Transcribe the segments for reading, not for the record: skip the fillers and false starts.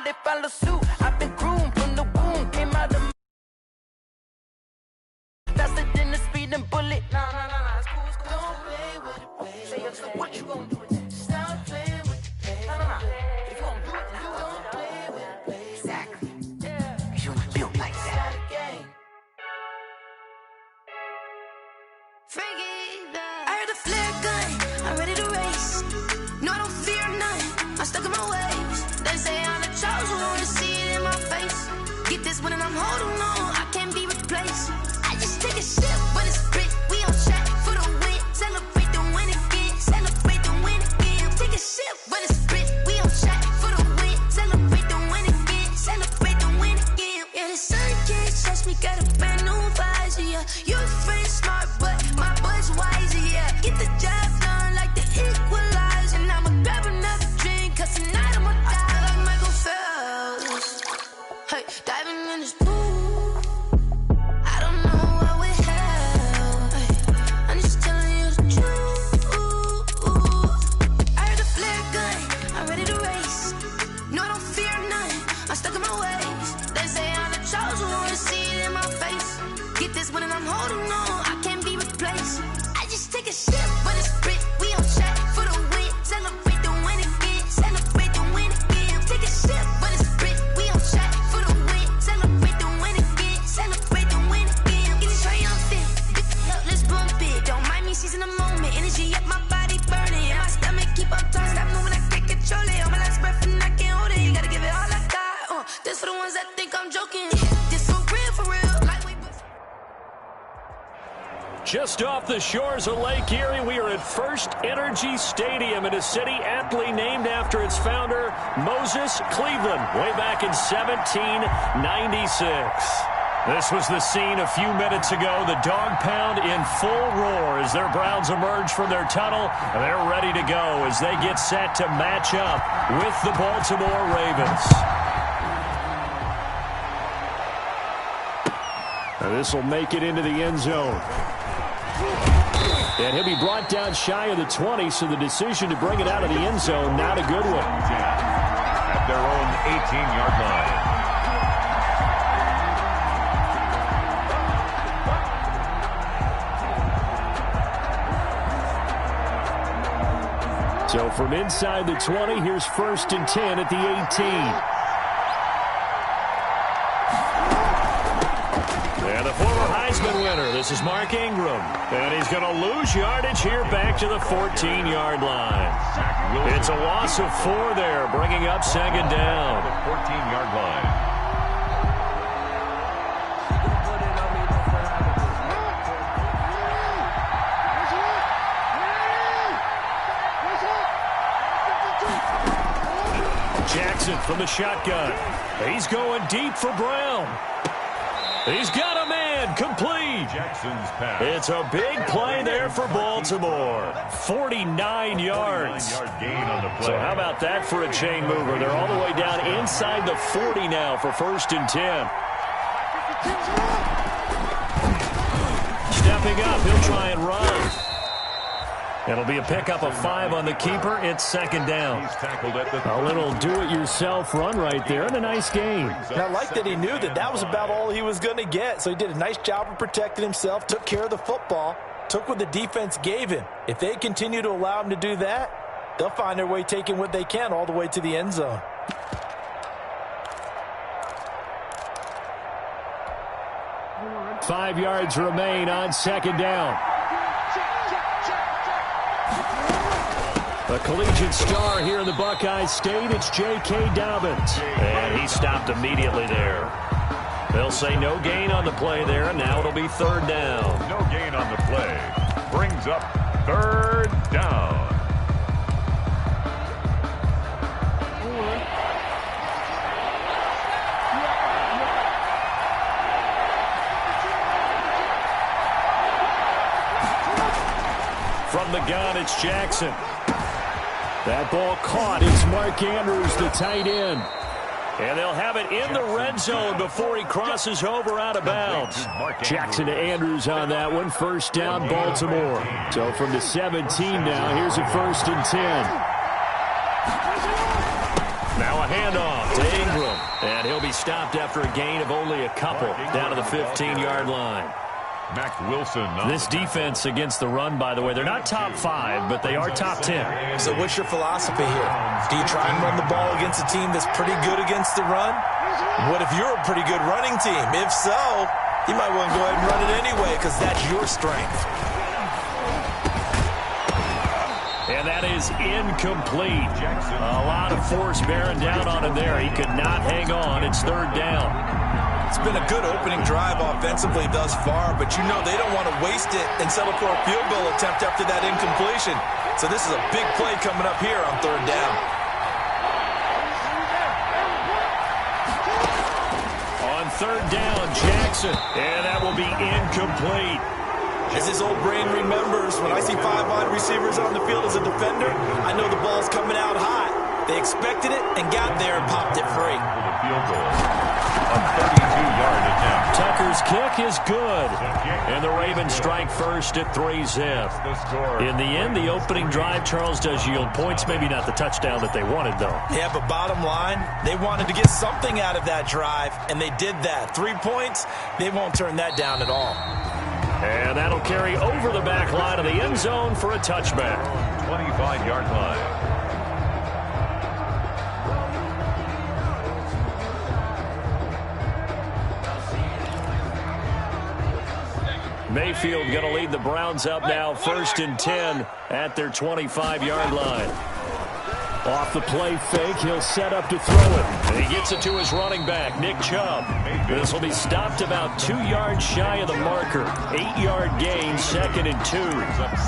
they follow suit. I've been groomed from the womb, came out of faster than the speeding bullet. Nah, it's cool, it's cool. Don't play with it, play. So what you gonna do with that? Stop playing with the play. Nah. If you gonna do it, then you don't play with it, play. Exactly. Yeah. You was built like that. I heard a flare gun, I'm ready to race. No, I don't fear none, I'm stuck in my ways. They say I'm the chosen one, to see it in my face. Get this one and I'm holding on, I can't be replaced. I just take a sip when it's split, we on track for the win. Celebrate the win again, celebrate the win again. Take a sip when it's split, we on track for the win. Celebrate the win again, celebrate the win again. Yeah, the sun can't touch me, got a brand new visor, yeah. You're friend smart, but my boy's wiser, yeah. Get the job done like the equalizer. And I'ma grab another drink, cause tonight I'ma die like Michael Phelps. Hey, diving in this pool, I don't know what we have. Hey, I'm just telling you the truth. I heard a flare gun, I'm ready to race. No, I don't fear none, I'm stuck in my ways. They say I'm the chosen one, to see it in my face. Get this one and I'm holding on, I can't be replaced. I just take a sip when it's split, we on track for the win. Celebrate the win again, celebrate the win again. Take a sip when it's split, we on track for the win. Celebrate the win again, celebrate the win again. Get it triumphant, let's bump it. Don't mind me seizing the moment, energy up my body burning. And my stomach keep on turning, stop moving, I can't control it. On my last breath and I can't hold it, you gotta give it all I got. This for the ones that think I'm joking. This for real, lightweight. Just off the shores of Lake Erie, we are at First Energy Stadium in a city aptly named after its founder, Moses Cleveland, way back in 1796. This was the scene a few minutes ago. The dog pound in full roar as their Browns emerge from their tunnel. They're ready to go as they get set to match up with the Baltimore Ravens. This will make it into the end zone. And he'll be brought down shy of the 20, so the decision to bring it out of the end zone, not a good one. At their own 18-yard line. So from inside the 20, here's 1st and 10 at the 18. And the former Heisman winner, this is Mark Ingram. And he's going to lose yardage here back to the 14-yard line. It's a loss of 4 there, bringing up 2nd down. The 14-yard line. Jackson from the shotgun. He's going deep for Brown. He's got a man, complete. Jackson's pass. It's a big play there for Baltimore. 49 yards. Gain on the play. So how about that for a chain mover? They're all the way down inside the 40 now for 1st and 10. Stepping up, he'll try and run. It'll be a pickup of 5 on the keeper. It's 2nd down. He's tackled at the a little do-it-yourself run right there and a nice game. And I like that he knew that that was about all he was going to get. So he did a nice job of protecting himself, took care of the football, took what the defense gave him. If they continue to allow him to do that, they'll find their way taking what they can all the way to the end zone. Five yards remain on 2nd down. A collegiate star here in the Buckeye State, it's J.K. Dobbins. And he stopped immediately there. They'll say no gain on the play there, and now it'll be 3rd down. No gain on the play. Brings up 3rd down. From the gun, it's Jackson. That ball caught. It's Mark Andrews, the tight end. And they'll have it in the red zone before he crosses over out of bounds. Jackson to Andrews on that one. 1st down, Baltimore. So from the 17 now, here's a 1st and 10. Now a handoff to Ingram. And he'll be stopped after a gain of only a couple down to the 15-yard line. Mac Wilson. This defense against the run, by the way, they're not top 5, but they are top 10. So what's your philosophy here? Do you try and run the ball against a team that's pretty good against the run? What if you're a pretty good running team? If so, you might want to go ahead and run it anyway because that's your strength. And that is incomplete. A lot of force bearing down on him there. He could not hang on. It's third down. It's been a good opening drive offensively thus far, but you know they don't want to waste it and settle for a field goal attempt after that incompletion. So this is a big play coming up here on third down. On third down, Jackson. And that will be incomplete. As his old brain remembers, when I see 5 wide receivers on the field as a defender, I know the ball's coming out hot. They expected it and got there and popped it free. For the field goal. A 32-yard attempt. Tucker's kick is good. And the Ravens strike first at 3-zip. In the end, the opening drive, Charles, does yield points. Maybe not the touchdown that they wanted, though. Yeah, but bottom line, they wanted to get something out of that drive, and they did that. 3 points, they won't turn that down at all. And that'll carry over the back line of the end zone for a touchback. 25-yard line. Mayfield going to lead the Browns up now, 1st and 10 at their 25-yard line. Off the play fake, he'll set up to throw it. And he gets it to his running back, Nick Chubb. This will be stopped about 2 yards shy of the marker. 8-yard gain, 2nd and 2.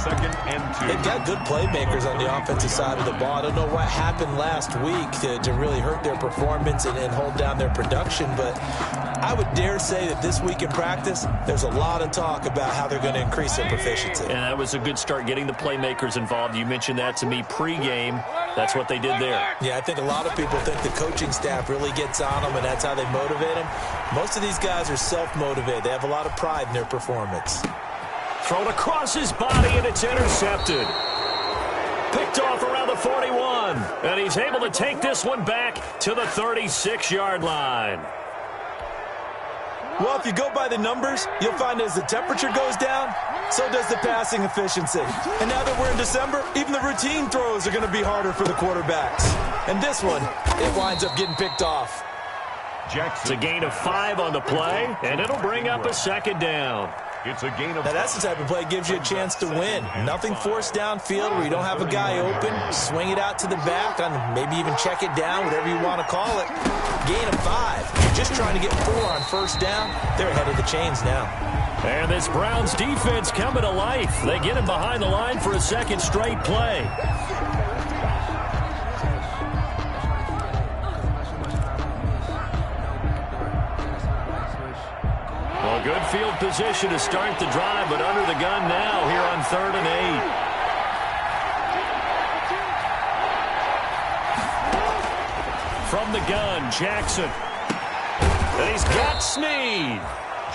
Second and 2. They've got good playmakers on the offensive side of the ball. I don't know what happened last week to really hurt their performance and hold down their production, but I would dare say that this week in practice, there's a lot of talk about how they're going to increase their proficiency. And that was a good start, getting the playmakers involved. You mentioned that to me pregame. That's what they did there. Yeah, I think a lot of people think the coaching staff really gets on them, and that's how they motivate them. Most of these guys are self-motivated. They have a lot of pride in their performance. Thrown across his body, and it's intercepted. Picked off around the 41. And he's able to take this one back to the 36-yard line. Well, if you go by the numbers, you'll find as the temperature goes down, so does the passing efficiency. And now that we're in December, even the routine throws are going to be harder for the quarterbacks. And this one, it winds up getting picked off. It's a gain of 5 on the play, and it'll bring up a 2nd down. It's a gain of Now, that's the type of play that gives you a chance to win. Nothing forced downfield where you don't have a guy open. Swing it out to the back, and maybe even check it down, whatever you want to call it. Gain of 5. You're just trying to get 4 on first down. They're ahead of the chains now. And this Browns defense coming to life. They get him behind the line for a 2nd straight play. Well, good field position to start the drive, but under the gun now here on 3rd and 8. From the gun, Jackson. And he's got Snead.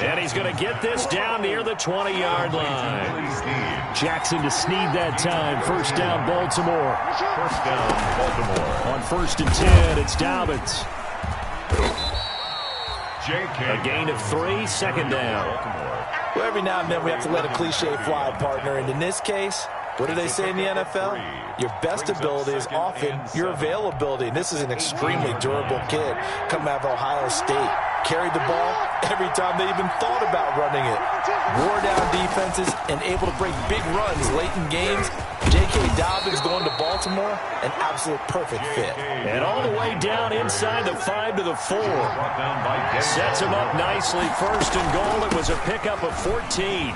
And he's going to get this down near the 20-yard line. Jackson to Snead that time. First down, Baltimore. First down, Baltimore. On 1st and 10, it's Dobbins. J.K. A gain of 3, 2nd down. Well, every now and then we have to let a cliche fly, partner. And in this case, what do they say in the NFL? Your best ability is often your availability. And this is an extremely durable kid coming out of Ohio State. Carried the ball every time they even thought about running it. Wore down defenses and able to break big runs late in games. J.K. Dobbins going to Baltimore, an absolute perfect fit. And all the way down inside the 5 to the 4. Sets him up nicely. 1st and goal. It was a pickup of 14.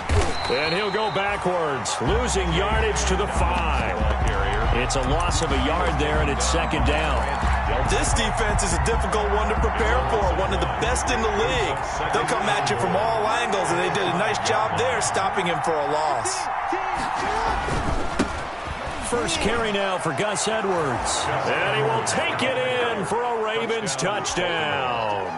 And he'll go backwards, losing yardage to the 5. It's a loss of a yard there, and it's 2nd down. This defense is a difficult one to prepare for, one of the best in the league. They'll come at you from all angles, and they did a nice job there stopping him for a loss. First carry now for Gus Edwards. And he will take it in for a Ravens touchdown.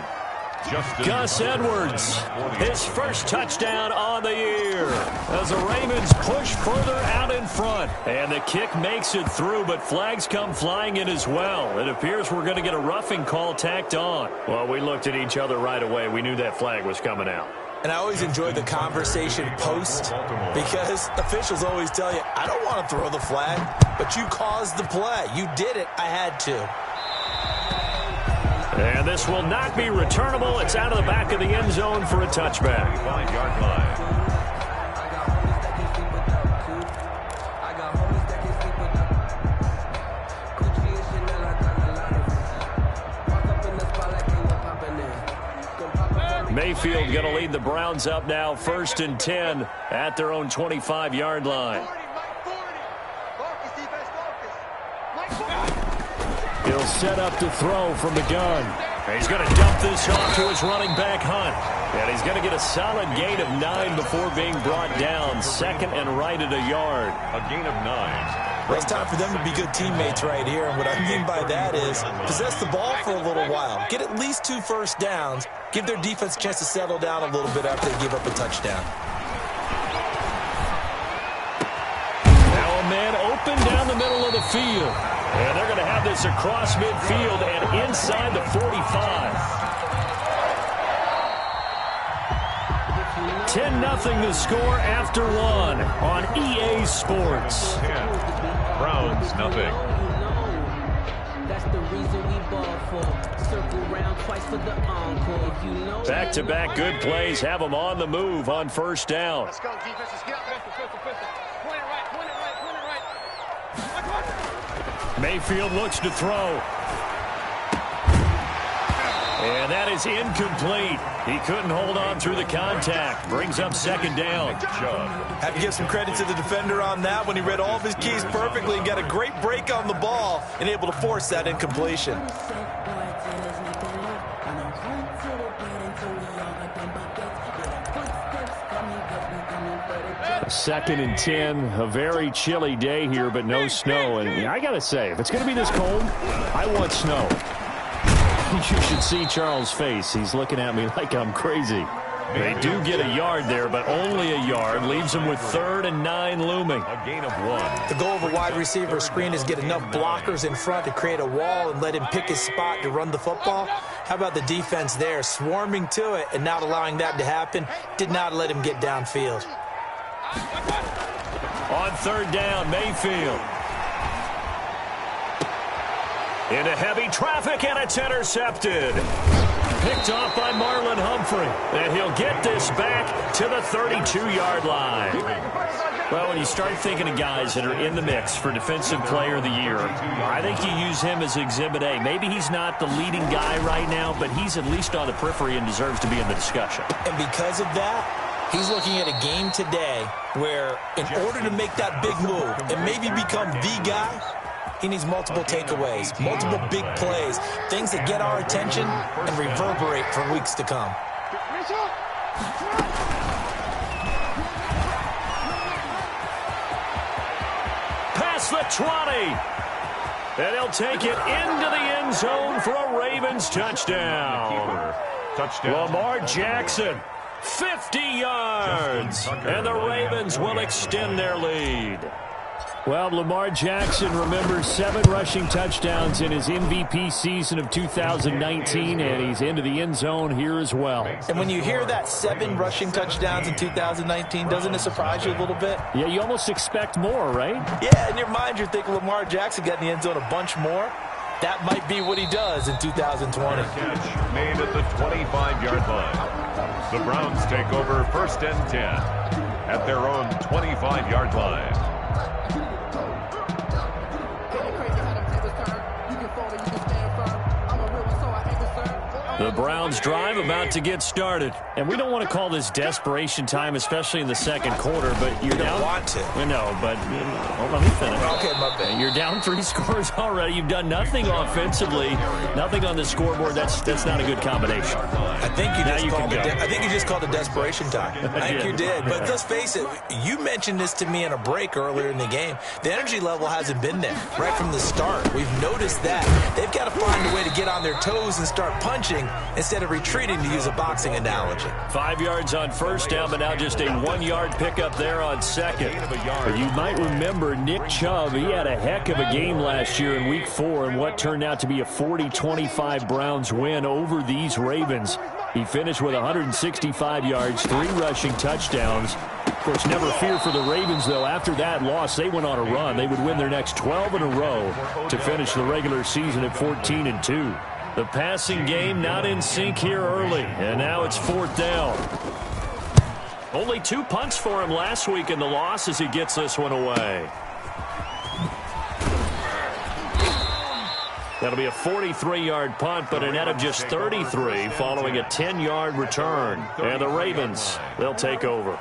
Gus Edwards, his first touchdown on the year as the Ravens push further out in front. And the kick makes it through, but flags come flying in as well. It appears we're going to get a roughing call tacked on. Well, we looked at each other right away. We knew that flag was coming out. And I always enjoy the conversation post because officials always tell you, I don't want to throw the flag, but you caused the play. You did it. I had to. And this will not be returnable. It's out of the back of the end zone for a touchback. 5-yard line. Mayfield going to lead the Browns up now, 1st and 10 at their own 25-yard line. He'll set up to throw from the gun. He's going to dump this off to his running back, Hunt. And he's going to get a solid gain of 9 before being brought down. 2nd and right at a yard. A gain of 9. Well, it's time for them to be good teammates right here. And what I mean by that is possess the ball for a little while. Get at least 2 first downs. Give their defense a chance to settle down a little bit after they give up a touchdown. Now a man open down the middle of the field. And they're going to have this across midfield and inside the 45. 10-0 the score after 1 on EA Sports. 10. Browns, nothing. That's the reason we ball for. Circle round twice for the encore. You know. Back-to-back good plays have them on the move on 1st down. Let's go, defense. Let's get out. Point it right. Mayfield looks to throw. And that is incomplete. He couldn't hold on through the contact. Brings up 2nd down. Have to give some credit to the defender on that when he read all of his keys perfectly and got a great break on the ball and able to force that incompletion. 2nd and 10, a very chilly day here, but no snow. And I got to say, if it's going to be this cold, I want snow. You should see Charles' face. He's looking at me like I'm crazy. They do get a yard there, but only a yard. Leaves them with 3rd and 9 looming. A gain of 1. The goal of a wide receiver screen is get enough blockers in front to create a wall and let him pick his spot to run the football. How about the defense there, swarming to it and not allowing that to happen? Did not let him get downfield. On 3rd down, Mayfield. Into heavy traffic, and it's intercepted. Picked off by Marlon Humphrey. And he'll get this back to the 32-yard line. Well, when you start thinking of guys that are in the mix for Defensive Player of the Year, I think you use him as Exhibit A. Maybe he's not the leading guy right now, but he's at least on the periphery and deserves to be in the discussion. And because of that, he's looking at a game today where in order to make that big move and maybe become the guy, he needs multiple takeaways, multiple big plays, things that get our attention and reverberate for weeks to come. Past the 20. And he'll take it into the end zone for a Ravens touchdown. Lamar Jackson, 50 yards. And the Ravens will extend their lead. Well, Lamar Jackson remembers 7 rushing touchdowns in his MVP season of 2019, and he's into the end zone here as well. And when you hear that 7 rushing touchdowns in 2019, doesn't it surprise you a little bit? Yeah, you almost expect more, right? Yeah, in your mind, you're thinking Lamar Jackson got in the end zone a bunch more. That might be what he does in 2020. Catch made at the 25-yard line. The Browns take over 1st and 10 at their own 25-yard line. The Browns drive about to get started. And we don't want to call this desperation time, especially in the 2nd quarter, but you're down. You don't want to. We know, but hold on, let me finish. Okay, my bad. You're down 3 scores already. You've done nothing offensively, nothing on the scoreboard. That's not a good combination. I think you just called it desperation time. I think you did. But let's face it, you mentioned this to me in a break earlier in the game. The energy level hasn't been there right from the start. We've noticed that. They've got to find a way to get on their toes and start punching instead of retreating, to use a boxing analogy. 5 yards on first down, but now just a 1-yard pickup there on second. But you might remember Nick Chubb. He had a heck of a game last year in Week 4 in what turned out to be a 40-25 Browns win over these Ravens. He finished with 165 yards, 3 rushing touchdowns. Of course, never fear for the Ravens, though. After that loss, they went on a run. They would win their next 12 in a row to finish the regular season at 14-2. The passing game not in sync here early, and now it's 4th down. Only 2 punts for him last week in the loss as he gets this one away. That'll be a 43-yard punt, but a net of just 33 following a 10-yard return. And the Ravens, they'll take over.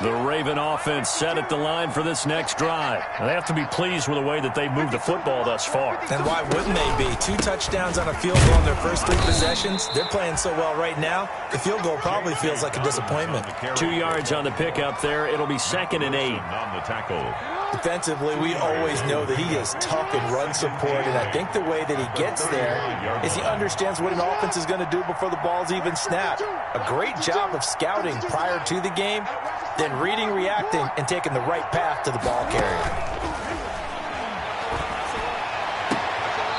The Raven offense set at the line for this next drive. They have to be pleased with the way that they've moved the football thus far. And why wouldn't they be? 2 touchdowns on a field goal in their first 3 possessions. They're playing so well right now, the field goal probably feels like a disappointment. 2 yards on the pickup there. It'll be 2nd and 8. On the tackle. Defensively, we always know that he is tough in run support, and I think the way that he gets there is he understands what an offense is going to do before the ball's even snapped. A great job of scouting prior to the game, then reading, reacting, and taking the right path to the ball carrier.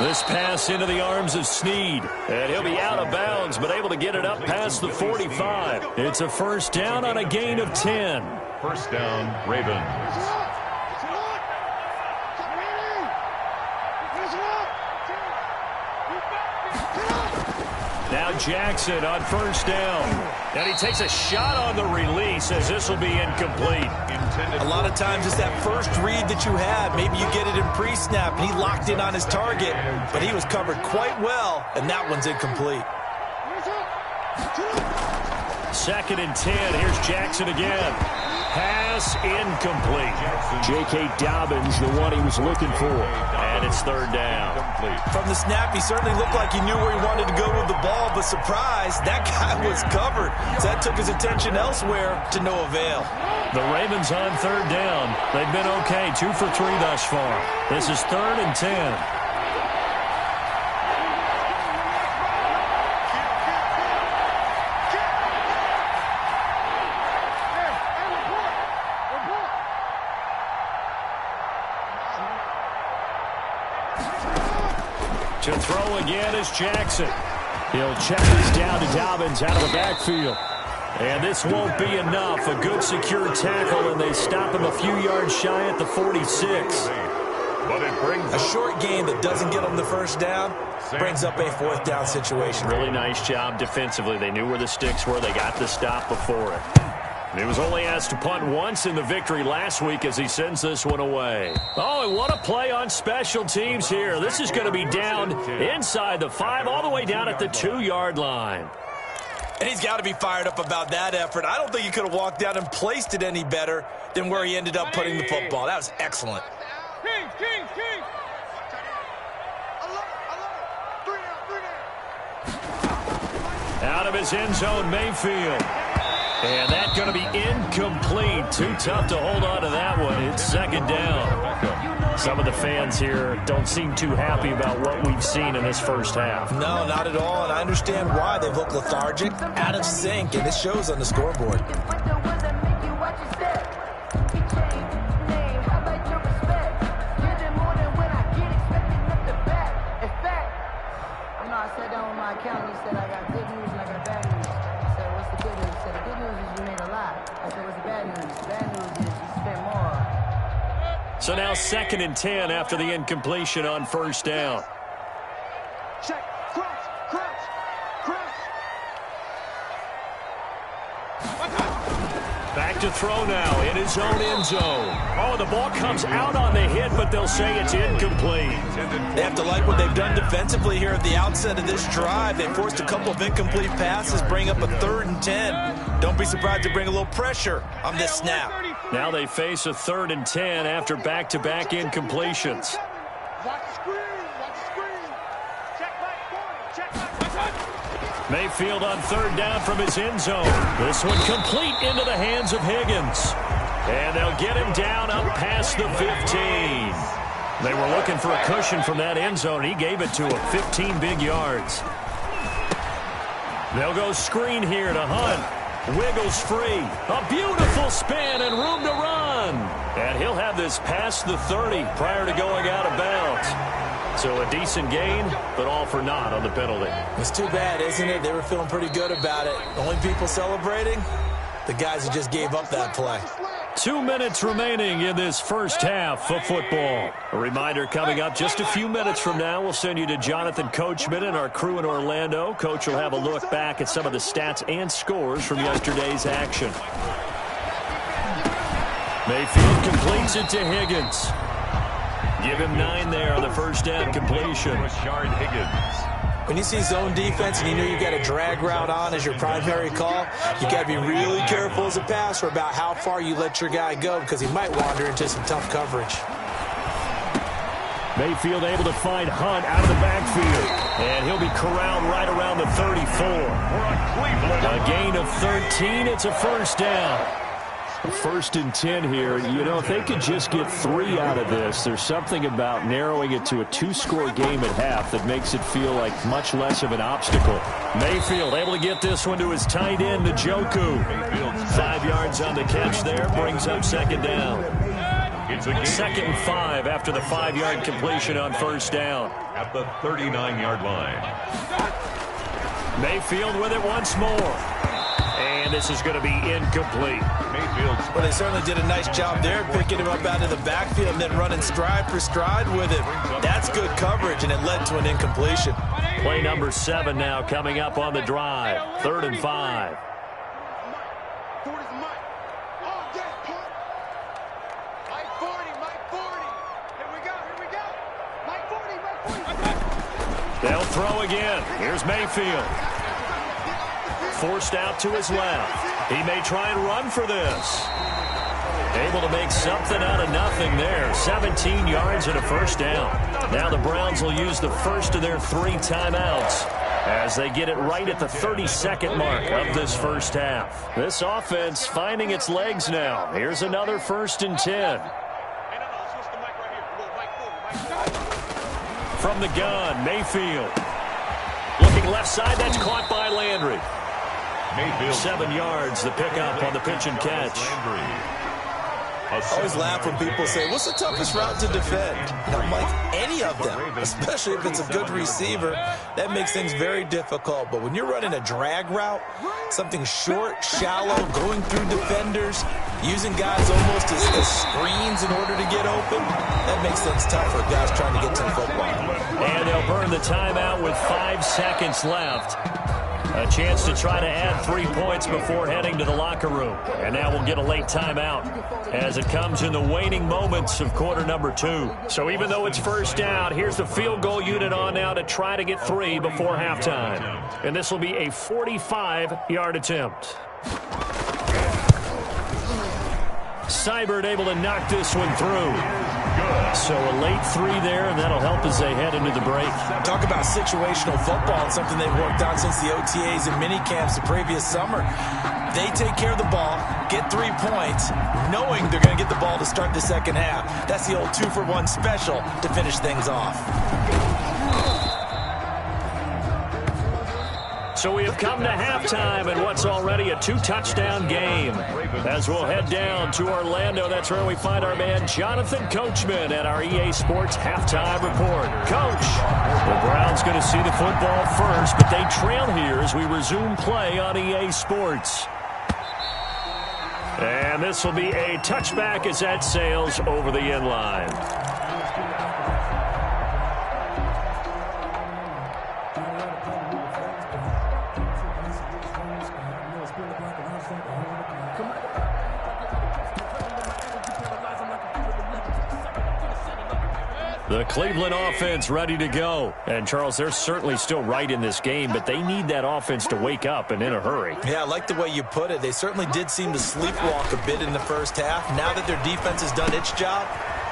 This pass into the arms of Snead, and he'll be out of bounds, but able to get it up past the 45. It's a first down on a gain of 10. First down, Ravens. Now Jackson on first down. And he takes a shot on the release as this will be incomplete. A lot of times it's that first read that you have. Maybe you get it in pre-snap, and he locked in on his target, but he was covered quite well, and that one's incomplete. 2nd and 10. Here's Jackson again. Pass incomplete. J.K. Dobbins, the one he was looking for. And it's 3rd down. From the snap, he certainly looked like he knew where he wanted to go with the ball, but surprise, that guy was covered. So that took his attention elsewhere to no avail. The Ravens on 3rd down. They've been okay, 2 for 3 thus far. This is 3rd and 10. To throw again is Jackson. He'll check this down to Dobbins out of the backfield. And this won't be enough. A good secure tackle, and they stop him a few yards shy at the 46. But it brings a short game that doesn't get them the first down brings up a 4th down situation. Really nice job defensively. They knew where the sticks were. They got the stop before it. And he was only asked to punt once in the victory last week as he sends this one away. Oh, and what a play on special teams here. This is going to be down inside the 5, all the way down at the 2-yard line. And he's got to be fired up about that effort. I don't think he could have walked down and placed it any better than where he ended up putting the football. That was excellent. Out of his end zone, Mayfield. And that's going to be incomplete. Too tough to hold on to that one. It's 2nd down. Some of the fans here don't seem too happy about what we've seen in this first half. No, not at all, and I understand why. They look lethargic, out of sync, and it shows on the scoreboard. I sat down with my accountant. He said I got good news and I got bad news. I said, what's the good news? He said, the good news is you made a lot. I said, what's the bad news? The bad news is you spent more. So now 2nd and 10 after the incompletion on first down. Check. Cross. Back to throw now in his own end zone. Oh, the ball comes out on the hit, but they'll say it's incomplete. They have to like what they've done defensively here at the outset of this drive. They forced a couple of incomplete passes, bring up a 3rd and 10. Don't be surprised to bring a little pressure on this snap. Now they face a 3rd and 10 after back-to-back incompletions. Mayfield on 3rd down from his end zone. This one complete into the hands of Higgins. And they'll get him down up past the 15. They were looking for a cushion from that end zone. He gave it to him. 15 big yards. They'll go screen here to Hunt. Wiggles free. A beautiful spin and room to run. And he'll have this past the 30 prior to going out of bounds. So a decent gain, but all for naught on the penalty. It's too bad, isn't it? They were feeling pretty good about it. Only people celebrating, the guys who just gave up that play. 2 minutes remaining in this first half of football. A reminder coming up just a few minutes from now, we'll send you to Jonathan Coachman and our crew in Orlando. Coach will have a look back at some of the stats and scores from yesterday's action. Mayfield completes it to Higgins. Give him 9 there on the first down completion. Rashard Higgins. When you see zone defense and you know you've got a drag route on as your primary call, you got to be really careful as a passer about how far you let your guy go because he might wander into some tough coverage. Mayfield able to find Hunt out of the backfield. And he'll be corralled right around the 34. A gain of 13. It's a first down. First and 10 here. You know, if they could just get 3 out of this, there's something about narrowing it to a 2-score game at half that makes it feel like much less of an obstacle. Mayfield able to get this one to his tight end, Njoku. 5 yards on the catch there, brings up second down. It's a second and 5 after the 5-yard completion on first down. At the 39-yard line. Mayfield with it once more. And this is going to be incomplete. Well, they certainly did a nice job there, picking him up out of the backfield and then running stride for stride with him. That's good coverage, and it led to an incompletion. Play number 7 now coming up on the drive. 3rd and 5. They'll throw again. Here's Mayfield. Forced out to his left. He may try and run for this. Able to make something out of nothing there. 17 yards and a first down. Now the Browns will use the first of their 3 timeouts as they get it right at the 32nd mark of this first half. This offense finding its legs now. Here's another 1st and 10. From the gun, Mayfield. Looking left side, that's caught by Landry. Mayfield. 7 yards, the pickup on the pitch and catch. I always laugh when people say, what's the toughest route to defend? And I'm like, any of them, especially if it's a good receiver. That makes things very difficult. But when you're running a drag route, something short, shallow, going through defenders, using guys almost as screens in order to get open, that makes things tough for guys trying to get to the football. And they'll burn the timeout with 5 seconds left. A chance to try to add 3 points before heading to the locker room. And now we'll get a late timeout as it comes in the waning moments of quarter number 2. So even though it's first down, here's the field goal unit on now to try to get 3 before halftime. And this will be a 45-yard attempt. Seibert able to knock this one through. So a late 3 there, and that'll help as they head into the break. Talk about situational football and something they've worked on since the OTAs and mini camps the previous summer. They take care of the ball, get 3 points, knowing they're going to get the ball to start the second half. That's the old 2-for-1 special to finish things off. So we have come to halftime in what's already a 2-touchdown game. As we'll head down to Orlando, that's where we find our man Jonathan Coachman at our EA Sports Halftime Report. Coach, the Browns going to see the football first, but they trail here as we resume play on EA Sports. And this will be a touchback as that sails over the end line. The Cleveland offense ready to go. And, Charles, they're certainly still right in this game, but they need that offense to wake up and in a hurry. Yeah, I like the way you put it. They certainly did seem to sleepwalk a bit in the first half. Now that their defense has done its job,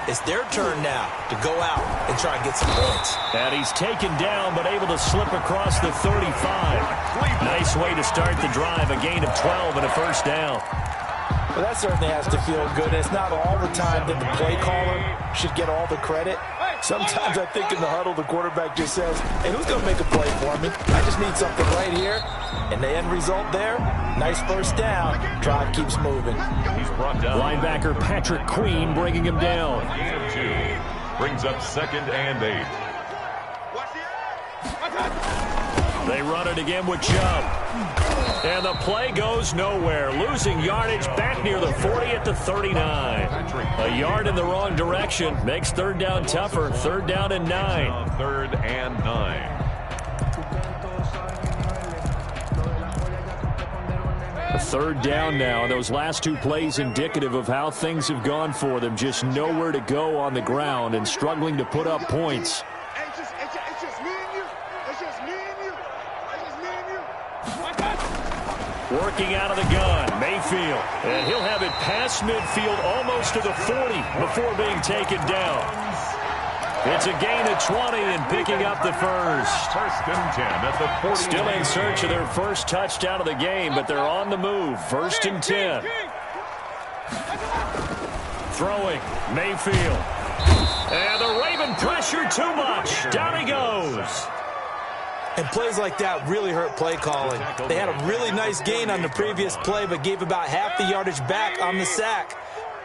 it's their turn now to go out and try and get some points. And he's taken down but able to slip across the 35. Nice way to start the drive, a gain of 12 and a first down. Well, that certainly has to feel good. It's not all the time that the play caller should get all the credit. Sometimes I think in the huddle, the quarterback just says, hey, who's going to make a play for me? I just need something right here. And the end result there, nice first down. Drive keeps moving. He's brought down. Linebacker Patrick Queen bringing him down. Brings up 2nd and 8. They run it again with Chubb. And the play goes nowhere. Losing yardage back near the 40 at the 39. A yard in the wrong direction makes 3rd down tougher. 3rd down and 9. 3rd and 9. A 3rd down now. Those last 2 plays indicative of how things have gone for them. Just nowhere to go on the ground and struggling to put up points. Working out of the gun, Mayfield. And he'll have it past midfield almost to the 40 before being taken down. It's a gain of 20 and picking up the first. 1st and 10 at the 40. Still in search of their first touchdown of the game, but they're on the move. 1st and 10. Throwing, Mayfield. And the Raven pressure too much. Down he goes. And plays like that really hurt play calling. They had a really nice gain on the previous play, but gave about half the yardage back on the sack.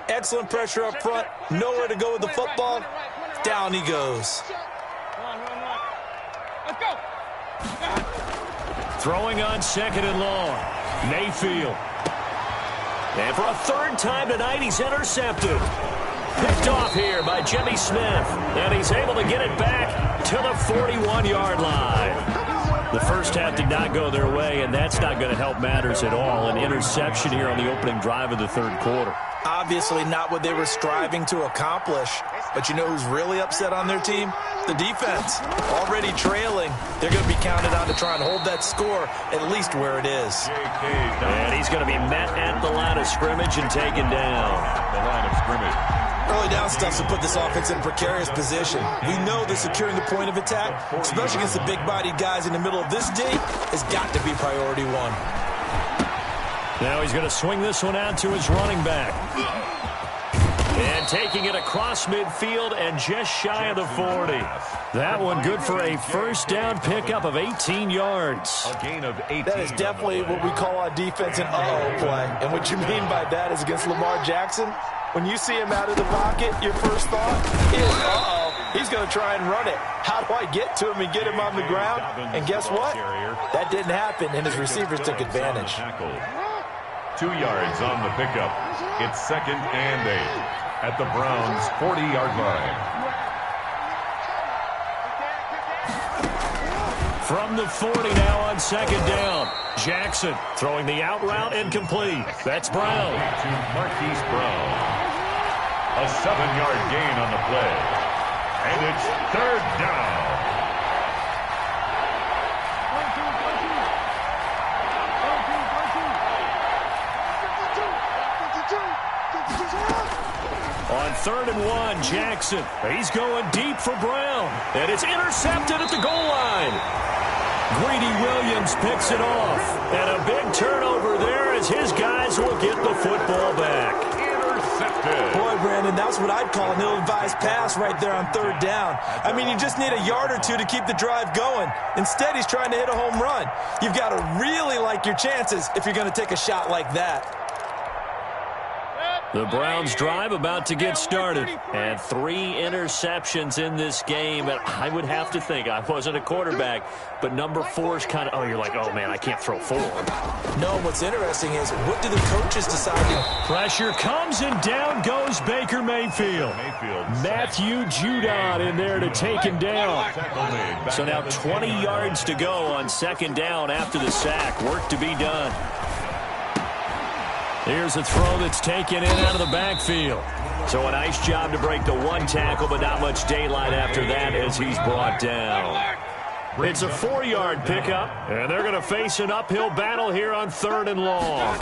Excellent pressure up front. Nowhere to go with the football. Down he goes. Throwing on 2nd and long. Mayfield. And for a 3rd time tonight, he's intercepted. Picked off here by Jimmy Smith. And he's able to get it back to the 41-yard line. The first half did not go their way, and that's not going to help matters at all. An interception here on the opening drive of the 3rd quarter. Obviously not what they were striving to accomplish. But you know who's really upset on their team? The defense. Already trailing. They're going to be counted on to try and hold that score at least where it is. And he's going to be met at the line of scrimmage and taken down. The line of scrimmage. Early down stuff to put this offense in a precarious position. We know that securing the point of attack, especially against the big-bodied guys in the middle of this D, has got to be priority 1. Now he's going to swing this one out to his running back. And taking it across midfield and just shy of the 40. That one good for a first down pickup of 18 yards. A gain of 18. That is definitely what we call on defense an uh-oh play. And what you mean by that is against Lamar Jackson, when you see him out of the pocket, your first thought is, uh-oh, he's going to try and run it. How do I get to him and get him on the ground? And guess what? That didn't happen, and his receivers took advantage. 2 yards on the pickup. It's 2nd and 8 at the Browns' 40-yard line. From the 40 now on 2nd down. Jackson throwing the out route incomplete. That's Brown. To Marquise Brown. A 7-yard gain on the play. And it's 3rd down. On 3rd and 1, Jackson. He's going deep for Brown. And it's intercepted at the goal line. Greedy Williams picks it off. And a big turnover there as his guys will get the football back. Intercepted. Boy, Brandon, that's what I'd call an ill-advised pass right there on 3rd down. I mean, you just need a yard or 2 to keep the drive going. Instead, he's trying to hit a home run. You've got to really like your chances if you're going to take a shot like that. The Browns drive about to get started. And 3 interceptions in this game. And I would have to think, I wasn't a quarterback, but number 4 is kind of, oh, you're like, oh, man, I can't throw 4. No, what's interesting is, what do the coaches decide to... Pressure comes and down goes Baker Mayfield. Matthew Judon in there to take him down. So now 20 yards to go on 2nd down after the sack. Work to be done. Here's a throw that's taken in out of the backfield. So a nice job to break the 1 tackle, but not much daylight after that as he's brought down. It's a 4-yard pickup, and they're going to face an uphill battle here on 3rd and long.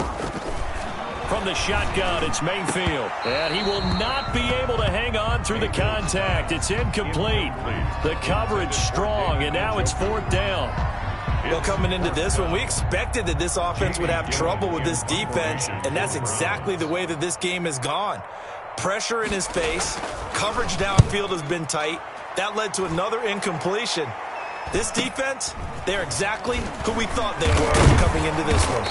From the shotgun, it's Mayfield. And he will not be able to hang on through the contact. It's incomplete. The coverage strong, and now it's 4th down. Well, coming into this one, we expected that this offense would have trouble with this defense, and that's exactly the way that this game has gone. Pressure in his face, coverage downfield has been tight, That led to another incompletion. This defense, they're exactly who we thought they were coming into this one.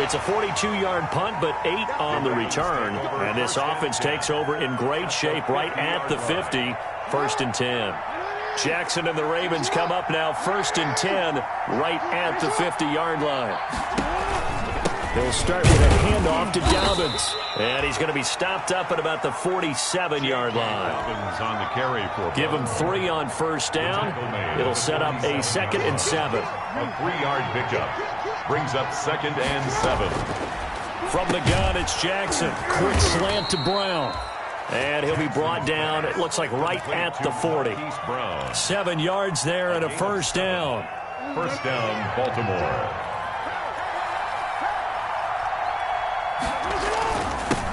It's a 42-yard punt, but 8 on the return. And this offense takes over in great shape right at the 50, 1st and 10. Jackson and the Ravens come up now 1st and 10 right at the 50-yard line. He'll start with a handoff to Dobbins. And he's going to be stopped up at about the 47-yard line. Dobbins on the carry for Give him 3 on 1st down. It'll set up a 2nd and 7. A 3-yard pickup. Brings up 2nd and 7. From the gun, it's Jackson. Quick slant to Brown. And he'll be brought down, it looks like, right at the 40. 7 yards there and a 1st down. 1st down, Baltimore.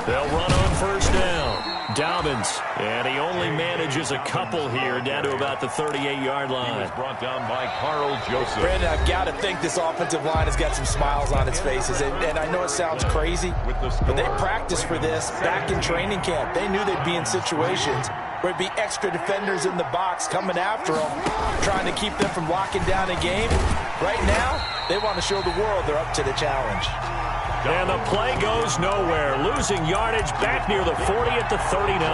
They'll run on 1st down. Dobbins, and he only manages a couple here down to about the 38-yard line. He was brought down by Carl Joseph. Brandon, I've got to think this offensive line has got some smiles on its faces. And I know it sounds crazy, but they practiced for this back in training camp. They knew they'd be in situations where it'd be extra defenders in the box coming after them, trying to keep them from locking down a game. Right now, they want to show the world they're up to the challenge. And the play goes nowhere. Losing yardage back near the 40 at the 39.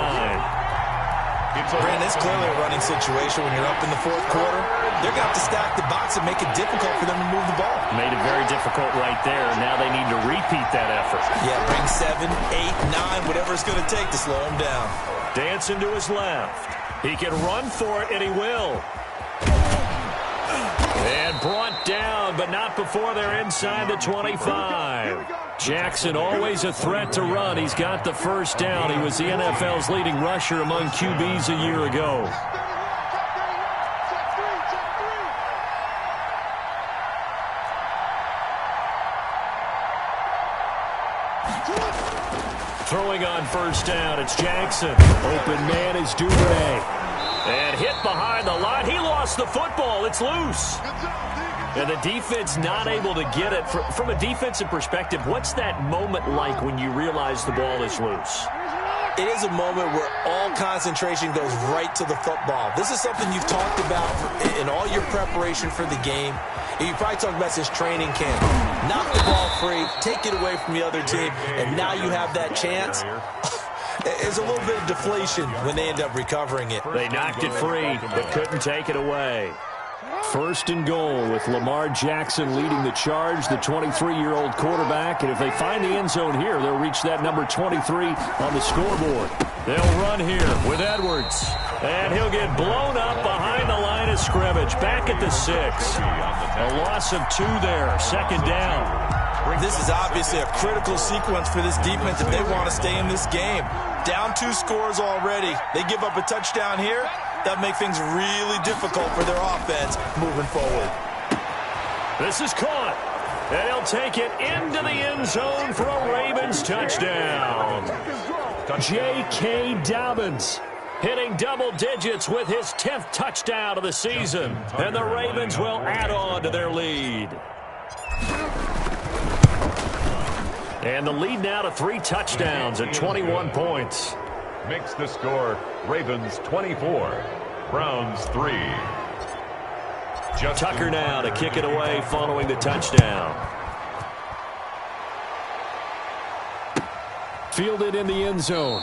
Brandon, it's clearly a running situation when you're up in the 4th quarter. They're going to have to stack the box and make it difficult for them to move the ball. Made it very difficult right there. Now they need to repeat that effort. Yeah, bring 7, 8, 9, whatever it's going to take to slow him down. Dancing to his left. He can run for it, and he will. And brought down, but not before they're inside the 25. Jackson always a threat to run. He's got the 1st down. He was the NFL's leading rusher among QBs a year ago. Throwing on 1st down, it's Jackson. Open man is Duvernay. And hit behind the line. He lost the football. It's loose. And the defense not able to get it. From a defensive perspective, what's that moment like when you realize the ball is loose? It is a moment where all concentration goes right to the football. This is something you've talked about in all your preparation for the game. You probably talked about since training camp. Knock the ball free, take it away from the other team, and now you have that chance. There's a little bit of deflation when they end up recovering it. They knocked it free, but couldn't take it away. 1st and goal with Lamar Jackson leading the charge, the 23-year-old quarterback. And if they find the end zone here, they'll reach that number 23 on the scoreboard. They'll run here with Edwards. And he'll get blown up behind the line of scrimmage. Back at the 6. A loss of 2 there. 2nd down. This is obviously a critical sequence for this defense if they want to stay in this game. Down 2 scores already. They give up a touchdown here. That make things really difficult for their offense moving forward. This is caught. And he'll take it into the end zone for a Ravens touchdown. J.K. Dobbins hitting double digits with his 10th touchdown of the season. And the Ravens will add on to their lead. And the lead now to 3 touchdowns at 21 points. Makes the score Ravens 24, Browns 3. Tucker now to kick it away following the touchdown. Fielded in the end zone.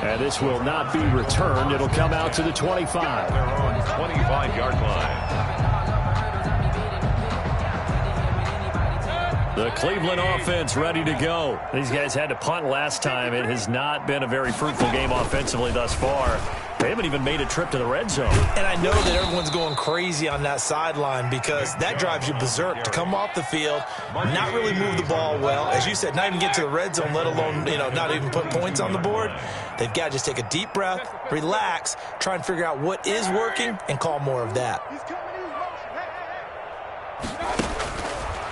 And this will not be returned. It'll come out to the 25. Their own 25-yard line. The Cleveland offense ready to go. These guys had to punt last time. It has not been a very fruitful game offensively thus far. They haven't even made a trip to the red zone. And I know that everyone's going crazy on that sideline because that drives you berserk to come off the field, not really move the ball well. As you said, not even get to the red zone, let alone, not even put points on the board. They've got to just take a deep breath, relax, try and figure out what is working, and call more of that.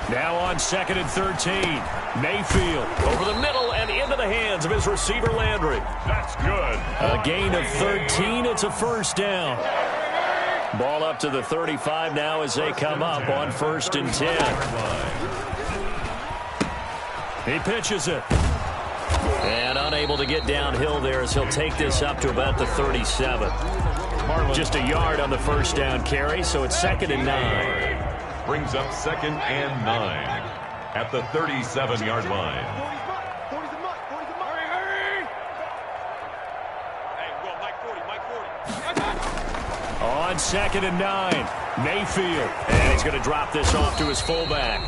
Now on 2nd and 13. Mayfield over the middle and into the hands of his receiver Landry. That's good. A gain of 13. It's a 1st down. Ball up to the 35 now as they come up on 1st and 10. He pitches it. And unable unable to get downhill there as he'll take this up to about the 37. Just a yard on the first down carry, so it's 2nd and 9. Brings up 2nd and 9 at the 37-yard line. On 2nd and 9, Mayfield. And he's going to drop this off to his fullback.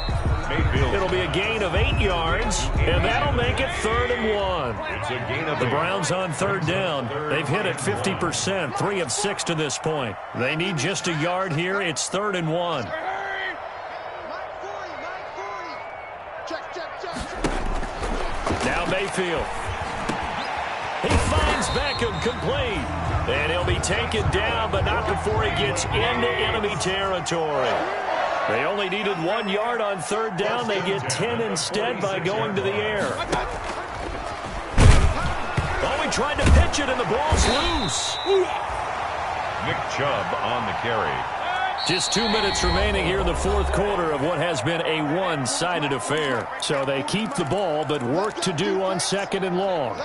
Mayfield. It'll be a gain of 8 yards, and that'll make it 3rd and 1. It's a gain of the Browns on 3rd down. They've hit it 50%, 3 of 6 to this point. They need just a yard here. It's 3rd and 1. Now Mayfield. He finds Beckham complete. And he'll be taken down, but not before he gets into enemy territory. They only needed 1 yard on 3rd down. They get 10 instead by going to the air. Oh, he tried to pitch it, and the ball's loose. Nick Chubb on the carry. Just 2 minutes remaining here in the 4th quarter of what has been a one-sided affair. So they keep the ball, but work to do on 2nd and long.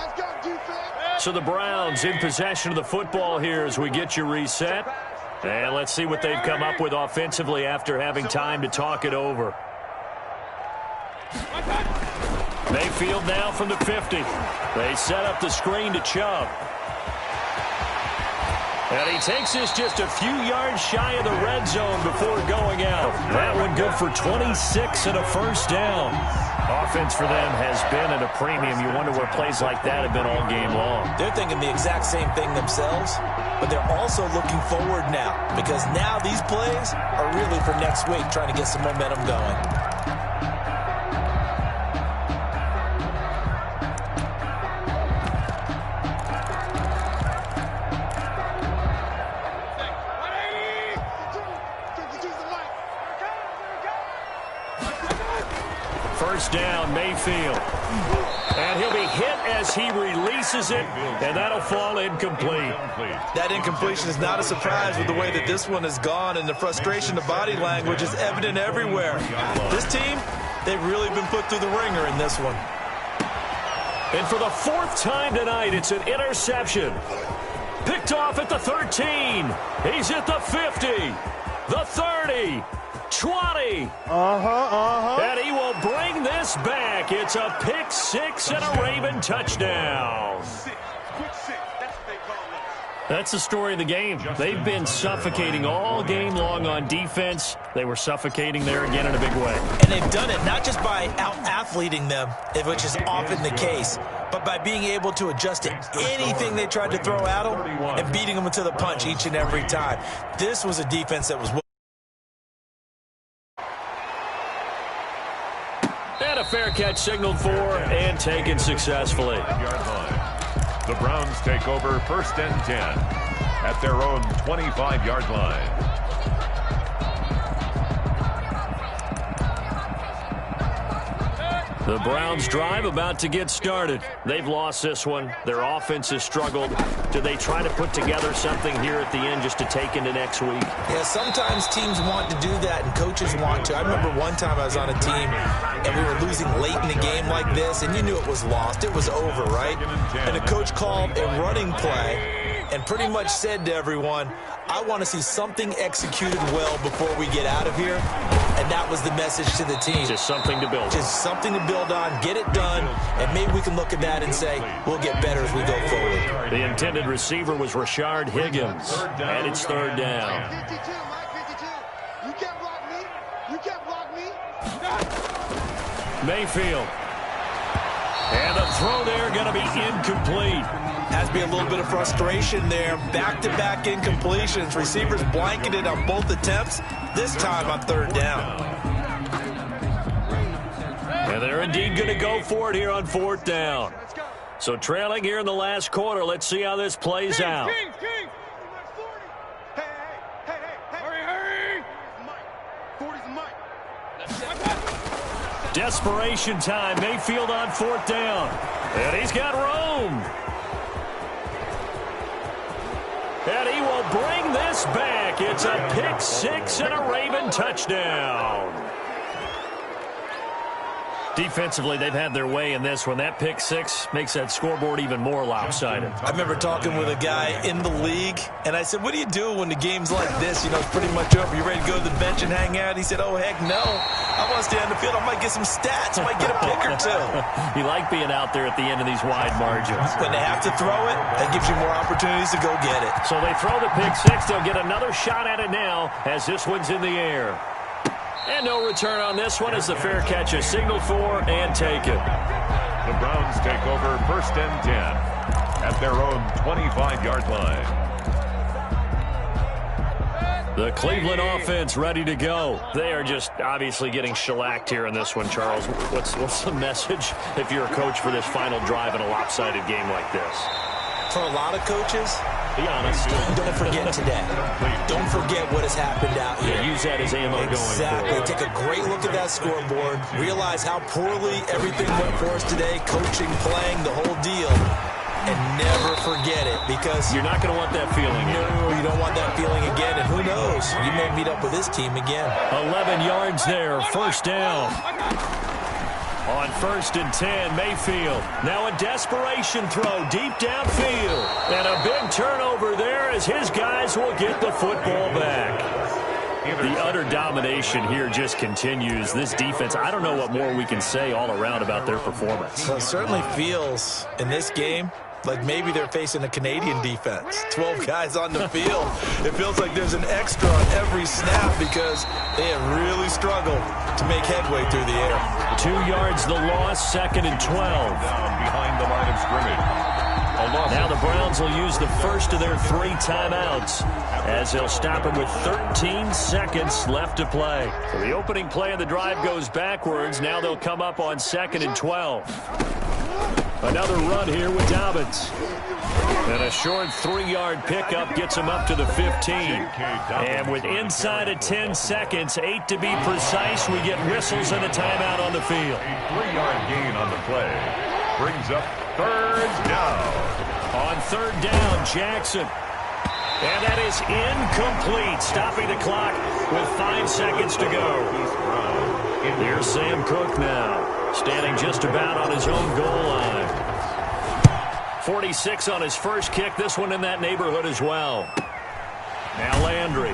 So the Browns in possession of the football here as we get you reset. And let's see what they've come up with offensively after having time to talk it over. Mayfield now from the 50. They set up the screen to Chubb. And he takes this just a few yards shy of the red zone before going out. That one good for 26 and a first down. Offense for them has been at a premium. You wonder where plays like that have been all game long. They're thinking the exact same thing themselves, but they're also looking forward now because now these plays are really for next week, trying to get some momentum going. First down, Mayfield. And he'll be hit as he releases it, and that'll fall incomplete. That incompletion is not a surprise with the way that this one has gone, and the frustration, the body language is evident everywhere. This team, they've really been put through the ringer in this one. And for the 4th time tonight, it's an interception. Picked off at the 13. He's at the 50, the 30. 20. And he will bring this back. It's a pick 6 and a Raven touchdown. That's the story of the game. They've been suffocating all game long on defense. They were suffocating there again in a big way. And they've done it not just by out-athleting them, which is often the case, but by being able to adjust to anything they tried to throw at them and beating them to the punch each and every time. This was a defense that was... And a fair catch signaled for and taken successfully. The Browns take over 1st and 10 at their own 25-yard line. The Browns drive about to get started. They've lost this one. Their offense has struggled. Do they try to put together something here at the end just to take into next week? Yeah, sometimes teams want to do that and coaches want to. I remember one time I was on a team and we were losing late in the game like this, and you knew it was lost. It was over, right? And the coach called a running play and pretty much said to everyone, I want to see something executed well before we get out of here. And that was the message to the team. Just something to build on. Just something to build on, get it done, and maybe we can look at that and say, we'll get better as we go forward. The intended receiver was Rashard Higgins, and it's 3rd down. You can't block me. You can't block me. Mayfield. And the throw there going to be incomplete. Has to be a little bit of frustration there. Back-to-back incompletions. Receivers blanketed on both attempts, this time on 3rd down. And they're indeed going to go for it here on 4th down. So trailing here in the last quarter. Let's see how this plays out. Desperation time. Mayfield on 4th down. And he's got room. And he will bring this back. It's a pick 6 and a Raven touchdown. Defensively, they've had their way in this one. That pick six makes that scoreboard even more lopsided. I remember talking with a guy in the league, and I said, what do you do when the game's like this? You know, it's pretty much over. You ready to go to the bench and hang out? He said, oh, heck no. I want to stay on the field. I might get some stats. I might get a pick or two. You like being out there at the end of these wide margins. When they have to throw it, that gives you more opportunities to go get it. So they throw the pick six. They'll get another shot at it now as this one's in the air. And no return on this one as the fair catch is signaled for and taken. The Browns take over 1st and 10 at their own 25-yard line. The Cleveland offense ready to go. They are just obviously getting shellacked here in this one, Charles. What's the message if you're a coach for this final drive in a lopsided game like this? For a lot of coaches, be honest. Don't forget today. Don't forget what has happened out here. Yeah, use that as ammo going forward. Exactly. Take a great look at that scoreboard. Realize how poorly everything went for us today. Coaching, playing, the whole deal. And never forget it, because you're not going to want that feeling. No, you don't want that feeling again. And who knows? You may meet up with this team again. 11 yards there. First down. On 1st and 10, Mayfield. Now a desperation throw deep downfield. And a big turnover there as his guys will get the football back. The utter domination here just continues. This defense, I don't know what more we can say all around about their performance. Well, it certainly feels in this game like maybe they're facing a Canadian defense. 12 guys on the field. It feels like there's an extra on every snap because they have really struggled to make headway through the air. 2 yards the loss, 2nd and 12. Down behind the line of scrimmage. Now the Browns will use the first of their 3 timeouts as they'll stop it with 13 seconds left to play. So the opening play of the drive goes backwards. Now they'll come up on 2nd and 12. Another run here with Dobbins. And a short 3-yard pickup gets him up to the 15. And with inside of 10 seconds, 8 to be precise, we get whistles and a timeout on the field. A 3-yard gain on the play brings up 3rd down. On 3rd down, Jackson. And that is incomplete, stopping the clock with 5 seconds to go. Here's Sam Cook now, standing just about on his own goal line. 46 on his first kick, this one in that neighborhood as well. Now Landry.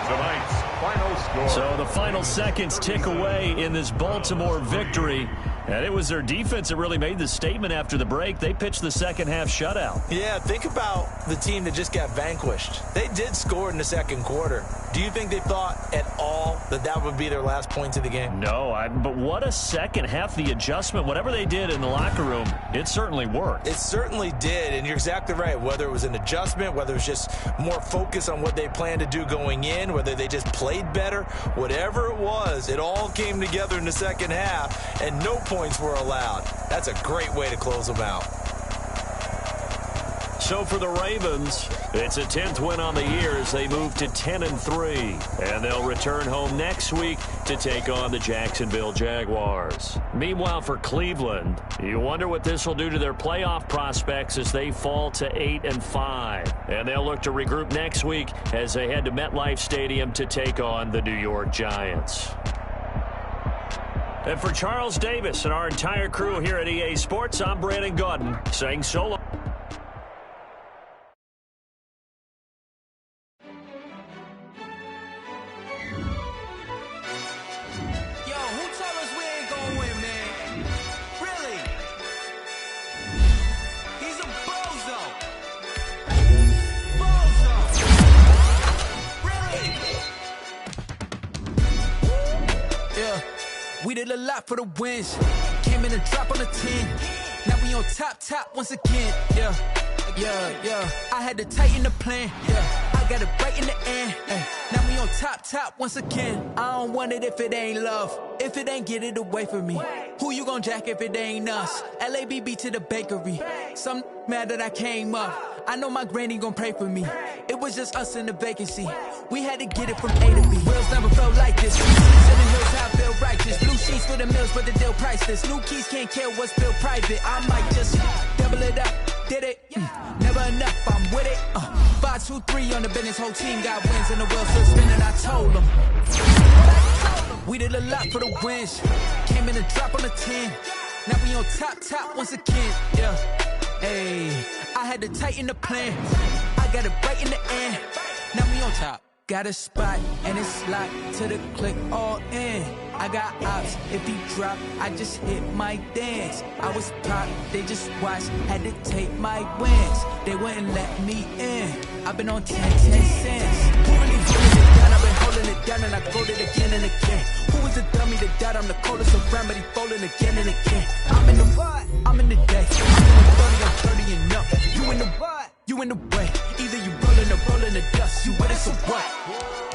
Tonight's final score. So the final seconds tick away in this Baltimore victory. And it was their defense that really made the statement after the break. They pitched the second half shutout. Yeah, think about the team that just got vanquished. They did score in the second quarter. Do you think they thought at all that that would be their last points of the game? No, but what a second half. The adjustment, whatever they did in the locker room, it certainly worked. It certainly did, and you're exactly right. Whether it was an adjustment, whether it was just more focus on what they planned to do going in, whether they just played better, whatever it was, it all came together in the second half, and no points were allowed. That's a great way to close them out. So for the Ravens, it's a 10th win on the year as they move to 10-3. And they'll return home next week to take on the Jacksonville Jaguars. Meanwhile, for Cleveland, you wonder what this will do to their playoff prospects as they fall to 8-5. And they'll look to regroup next week as they head to MetLife Stadium to take on the New York Giants. And for Charles Davis and our entire crew here at EA Sports, I'm Brandon Gaudin saying so long. We did a lot for the wins. Came in a drop on the 10. Now we on top once again. Yeah. I had to tighten the plan. Yeah. I got it right in the end. Now we on top once again. I don't want it if it ain't love. If it ain't, get it away from me. Who you gon' jack if it ain't us? LABB to the bakery. Some mad that I came up. I know my granny gon' pray for me. It was just us in the vacancy. We had to get it from A to B. Wheels never felt like this. Sitting hills, I feel righteous. Blue sheets for the mills, but the deal priceless. New keys can't care what's built private. I might just double it up. Did it? Never enough, I'm with it. 5-2-3 on the business, whole team got wins and the wheels still spinning. I told them we did a lot for the wins. Came in and drop on the 10. Now we on top once again. Yeah, hey, I had to tighten the plan. I got it right in the end. Now we on top. Got a spot and it's locked to the click all in. I got ops, if he drop, I just hit my dance. I was pop, they just watched, had to take my wins. They wouldn't let me in. I've been on 10 cents. Who really holding it down? I've been holding it down and I fold it again and again. Who was the dummy that died? I'm the coldest around, but he folding again and again. I'm in the what? I'm in the day. I'm in the 30, I'm 30 and up. You in the what? You in the way. Either you rolling the dust. You with it, so what?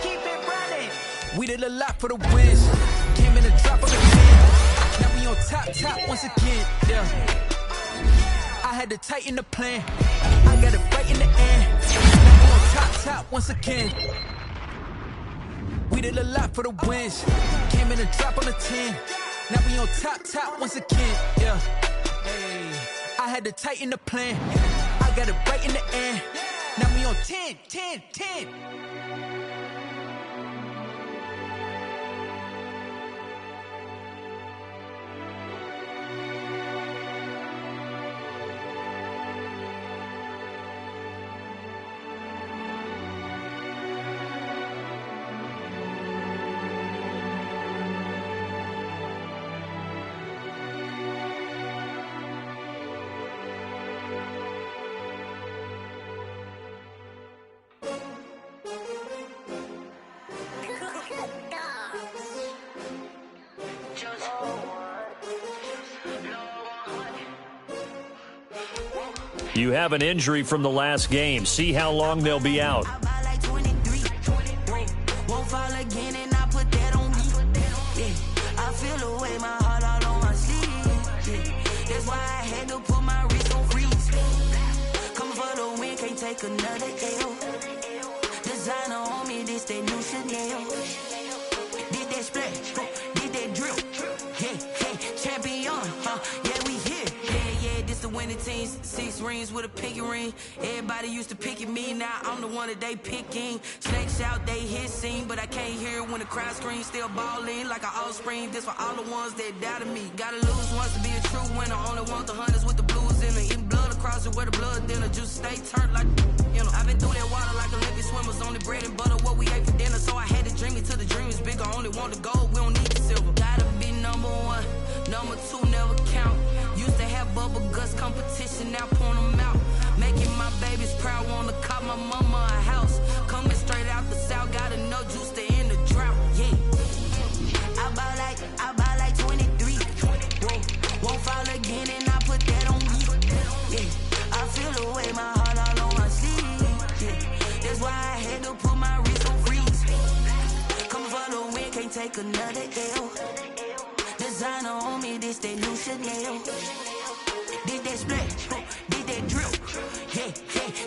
Keep it running. We did a lot for the wins. Came in and drop on the 10. Now we on top once again. Yeah. I had to tighten the plan. I got it right in the end. Now we on top once again. We did a lot for the wins. Came in and drop on the 10. Now we on top once again. Yeah. Hey, I had to tighten the plan. I got it right in the end. Now we on 10. You have an injury from the last game. See how long they'll be out. Another L. Designer on me, this that new Chanel. Did that splash, did that drill. Yeah, champion, yeah, we here. Yeah, this the winning team. 6 rings with a pinky ring. Everybody used to pick at me, now I'm the one that they picking. Snakes out, they hit scene, but I can't hear it when the crowd screams. Still balling like an offspring. This for all the ones that doubted me. Gotta lose once to be a true winner. Only want the hunters with the blues in it. Eating blood across it where the blood dinner. Juice stay turned like, you know. I've been through that water like Olympic swimmers. Only bread and butter, what we ate for dinner. So I had to dream it till the dream is bigger. Only want the gold, we don't need the silver. Gotta be number 1, number 2 never count. Used to have bubble guts competition, now point them out. Making my babies proud, wanna cop my mama a house. Coming straight out the south, gotta know juice to end the drought. Yeah, I buy like 23. Whoa, won't fall again and I put that on me. Yeah, I feel the way, my heart all on my sleeve. Yeah, that's why I had to put my wrist on freeze. Coming for the win, can't take another L. Designer on me, this that new Chanel. Did that splash, did that drill. Yeah,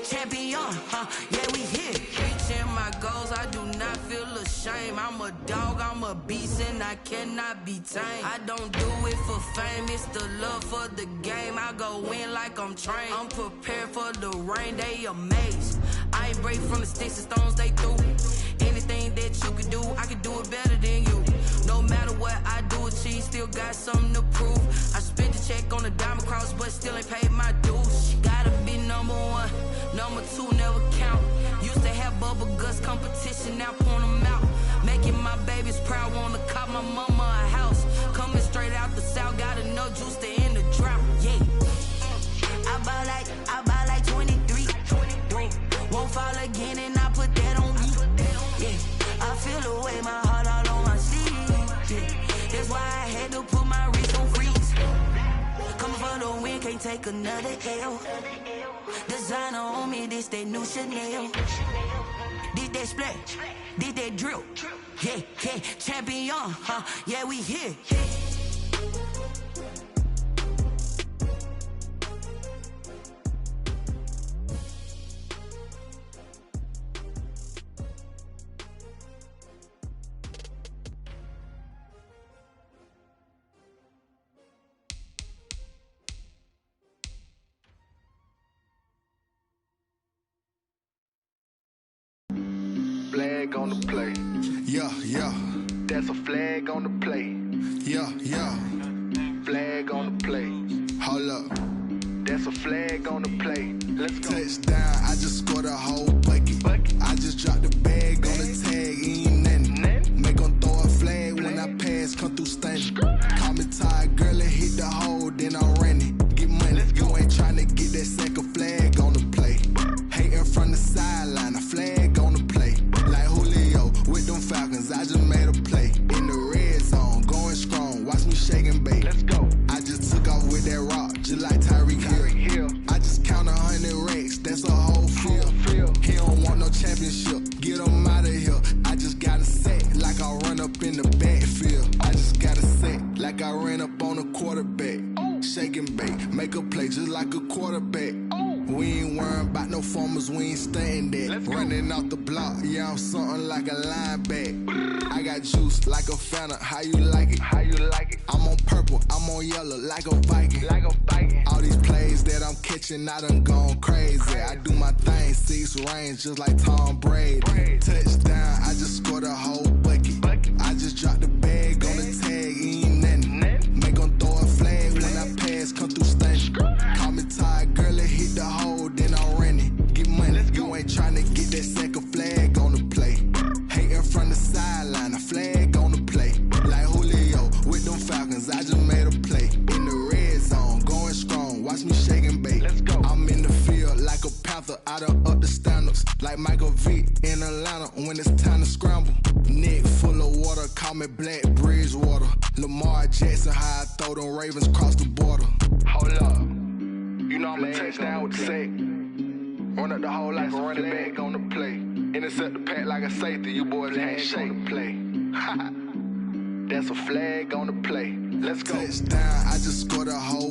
champion, yeah, we here. Reaching my goals, I do not feel ashamed. I'm a dog, I'm a beast, and I cannot be tamed. I don't do it for fame, it's the love for the game. I go in like I'm trained. I'm prepared for the rain, they amazed. I ain't break from the sticks and stones they threw. Anything that you could do, I could do it better than you. No matter what I do, achieve, still got something to prove. I spent the check on the diamond cross, but still ain't paid my dues. Gotta be number 1, number 2 never count. Used to have bubble guts competition, now point them out. Making my babies proud, wanna cop my mama a house. Coming straight out the south, gotta know juice to end the drought. Yeah, I buy like 23. Won't fall again and I put that on me. Yeah, I feel the way, my heart all on my sleeve. Yeah, that's why I had to put my wrist on freeze. Coming for the win, can't take another L. Designer on me, this that new Chanel. Did that splash, did that drill. Yeah, champion, yeah, we here. on the play. Yeah, yeah. That's a flag on the play. Yeah, yeah. Flag on the play. Hold up. That's a flag on the play. Let's go. Touchdown, I just scored a whole bucket. I just dropped the bag on the tag, ain't nothing. Make 'em throw a flag when I pass, come through stunning. Call me tired, girl, and hit the hole, then I'm running. Get money, you ain't tryna get that second flag on the play. Hating from the sideline, a flag on the play. Like Julio with them Falcons, I just made a play. In the red zone, going strong, watch me shake and bake. Let's go. I just took off with that rock, just like Tyreek Hill. I just count 100 racks, that's a whole field. He don't want no championship, get him out of here. I just got a set, like I run up in the backfield. I just got a set, like I ran up on a quarterback. Shake and bake, make a play just like a quarterback. We ain't worrying about no formers, we ain't staying there. Running off the block, yeah, I'm something like a linebacker. I got juice like a Fanta, how you like it? How you like it? I'm on purple, I'm on yellow, like a Viking. Like a Viking. All these plays that I'm catching, I done gone crazy. I do my thing, 6 range, just like Tom Brady. Touchdown, I just scored a whole bucket. I just dropped the bag on the tag, ain't nothing. Make 'em throw a flag when I pass, come through stunning. Call me tired, girl, and hit the hole, then I'm running. Get money, you ain't tryna get that second flag on the play. Hating from the sideline, a flag on the play. Like Julio with them Falcons, I just made a play. In the red zone, going strong, watch me shake and bake. Let's go. I'm in the field like a Panther, I done up the standards. Like Michael Vick in Atlanta when it's time to scramble. Neck full of water, call me Black Bridgewater. Lamar Jackson, how I throw them Ravens cross the border. Hold up. You know I'm a touchdown with the sack. Run up the hole like a running back on the play. Intercept the pack like a safety, you boys can't shake the play. That's a flag on the play. Let's go. Touchdown, I just scored a whole